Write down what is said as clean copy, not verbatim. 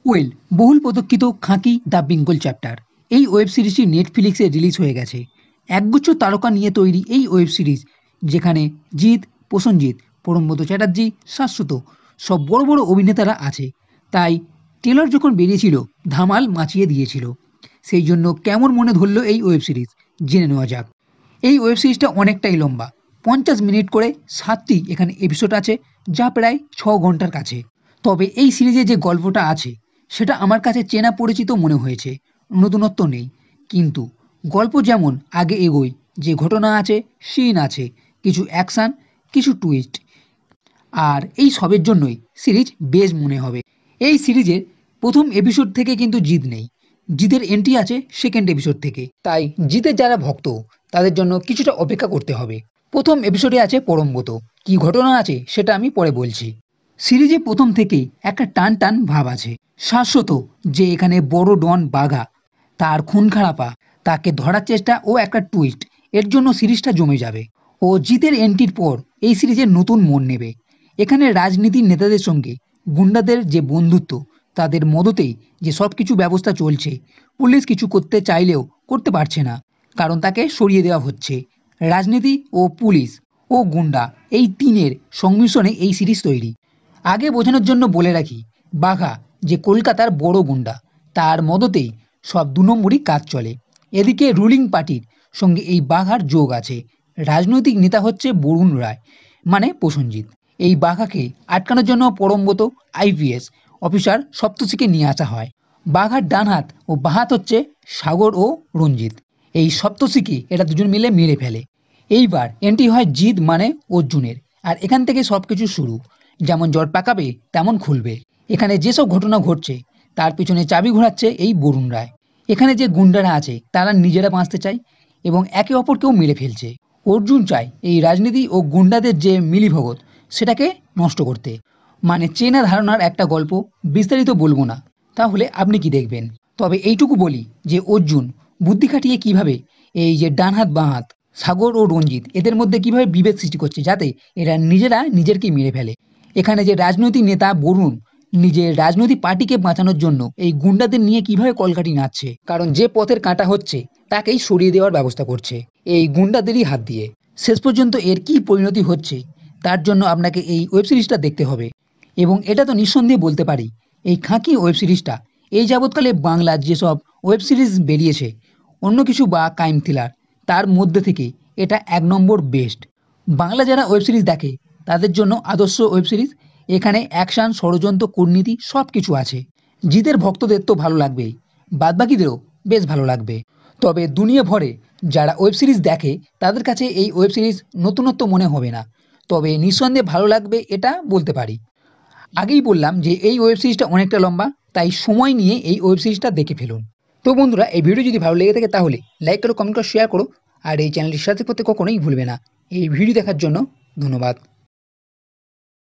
Well, বহুল প্রতীক্ষিত খাঁকি the Bengal chapter এই ওয়েব সিরিজটি নেটফ্লিক্সে রিলিজ হয়ে গেছে। একগুচ্ছ তারকা নিয়ে তৈরি এই ওয়েব সিরিজ, যেখানে জিৎ, প্রসেনজিৎ, পরমব্রত চ্যাটার্জি, শাশ্বত সব বড় বড় অভিনেতারা আছে। তাই ট্রেলার যখন বেরিয়েছিল ধামাল মাচিয়ে দিয়েছিল। সেই জন্য কেমন মনে ধরলো এই ওয়েব সিরিজ, জেনে নেওয়া যাক। এই ওয়েব সিরিজটা অনেকটাই লম্বা, 50 মিনিট করে 7টি এখানে এপিসোড আছে, যা প্রায় 6 ঘন্টার কাছে। তবে এই সিরিজে যে গল্পটা আছে সেটা আমার কাছে চেনা পরিচিত মনে হয়েছে, নতুনত্ব নেই। কিন্তু গল্প যেমন আগে এগোয়, যে ঘটনা আছে, সিন আছে, কিছু অ্যাকশান, কিছু টুইস্ট, আর এই সবের জন্যই সিরিজ বেশ মনে হবে। এই সিরিজের প্রথম এপিসোড থেকে কিন্তু জিত নেই, জিতের এন্ট্রি আছে সেকেন্ড এপিসোড থেকে। তাই জিতের যারা ভক্ত তাদের জন্য কিছুটা অপেক্ষা করতে হবে। প্রথম এপিসোডে আছে পরমব্রত, কি ঘটনা আছে সেটা আমি পরে বলছি। সিরিজে প্রথম থেকেই একটা টান টান ভাব আছে। শাশ্বত, যে এখানে বড় ডন বাঘা, তার খুন খারাপা, তাকে ধরার চেষ্টা ও একটা টুইস্ট, এর জন্য সিরিজটা জমে যাবে। ও জিতের এন্ট্রির পর এই সিরিজের নতুন মোড় নেবে। এখানে রাজনীতির নেতাদের সঙ্গে গুন্ডাদের যে বন্ধুত্ব, তাদের মদতেই যে সব কিছু ব্যবস্থা চলছে। পুলিশ কিছু করতে চাইলেও করতে পারছে না, কারণ তাকে সরিয়ে দেওয়া হচ্ছে। রাজনীতি ও পুলিশ ও গুন্ডা, এই তিনের সংমিশ্রণে এই সিরিজ তৈরি। আগে বোঝানোর জন্য বলে রাখি, বাঘা যে কলকাতার বড় গুন্ডা, তার মদতেই সব 2 নম্বরই কাজ চলে। এদিকে রুলিং পার্টির সঙ্গে এই বাঘার যোগ আছে। রাজনৈতিক নেতা হচ্ছে বরুণ রায়, মানে প্রসেনজিৎ। এই বাঘাকে আটকানোর জন্য পরমব্রত আইপিএস অফিসার সপ্তর্ষিকে নিয়ে আসা হয়। বাঘার ডান হাত ও বাঁ হাত হচ্ছে সাগর ও রঞ্জিত। এই সপ্তর্ষিকে এরা দুজন মিলে মেরে ফেলে। এইবার এন্ট্রি হয় জিৎ মানে অর্জুনের, আর এখান থেকে সবকিছু শুরু। যেমন জট পাকাবে তেমন খুলবে। এখানে যেসব ঘটনা ঘটছে তার পিছনে চাবি ঘোরাচ্ছে এই বরুণ রায়। এখানে যে গুন্ডারা আছে তারা নিজেরা বাঁচতে চায় এবং একে অপরকেও মেরে ফেলছে। অর্জুন চায় এই রাজনীতি ও গুন্ডাদের যে মিলিভগত, সেটাকে নষ্ট করতে। মানে চেনা ধারণার একটা গল্প, বিস্তারিত বলবো না, তাহলে আপনি কি দেখবেন। তবে এইটুকু বলি যে অর্জুন বুদ্ধি খাটিয়ে কিভাবে এই যে ডান হাত বাঁ হাত সাগর ও রঞ্জিত, এদের মধ্যে কিভাবে বিভেদ সৃষ্টি করছে যাতে এরা নিজেরা নিজেরকে মেরে ফেলে। এখানে যে রাজনৈতিক নেতা বরুণ নিজের রাজনৈতিক পার্টিকে বাঁচানোর জন্য এই গুন্ডাদের নিয়ে কিভাবে কলকাঠি নাচছে, কারণ যে পথের কাঁটা হচ্ছে তাকেই সরিয়ে দেওয়ার ব্যবস্থা করছে এই গুন্ডাদেরই হাত দিয়ে। শেষ পর্যন্ত এর কি পরিণতি হচ্ছে তার জন্য আপনাকে এই ওয়েব সিরিজটা দেখতে হবে। এবং এটা তো নিঃসন্দেহে বলতে পারি, এই খাঁকি ওয়েব সিরিজটা এই যাবৎকালে বাংলার যেসব ওয়েব সিরিজ বেরিয়েছে, অন্য কিছু বা ক্রাইম থ্রিলার, তার মধ্যে থেকে এটা 1 নম্বর বেস্ট। বাংলা যারা ওয়েব সিরিজ দেখে তাদের জন্য আদর্শ ওয়েব সিরিজ। এখানে অ্যাকশন, ষড়যন্ত্র, কূটনীতি সব কিছু আছে। জিতের ভক্তদের তো ভালো লাগবেই, বাদবাকিদেরও বেশ ভালো লাগবে। তবে দুনিয়া ভরে যারা ওয়েব সিরিজ দেখে তাদের কাছে এই ওয়েব সিরিজ নতুনত্ব মনে হবে না, তবে নিঃসন্দেহে ভালো লাগবে এটা বলতে পারি। আগেই বললাম যে এই ওয়েব সিরিজটা অনেকটা লম্বা, তাই সময় নিয়ে এই ওয়েব সিরিজটা দেখে ফেলুন। তো বন্ধুরা, এই ভিডিও যদি ভালো লেগে থাকে তাহলে লাইক করো, কমেন্ট করো, শেয়ার করো, আর এই চ্যানেলটির সাথে করতে কখনোই ভুলবে না। এই ভিডিও দেখার জন্য ধন্যবাদ।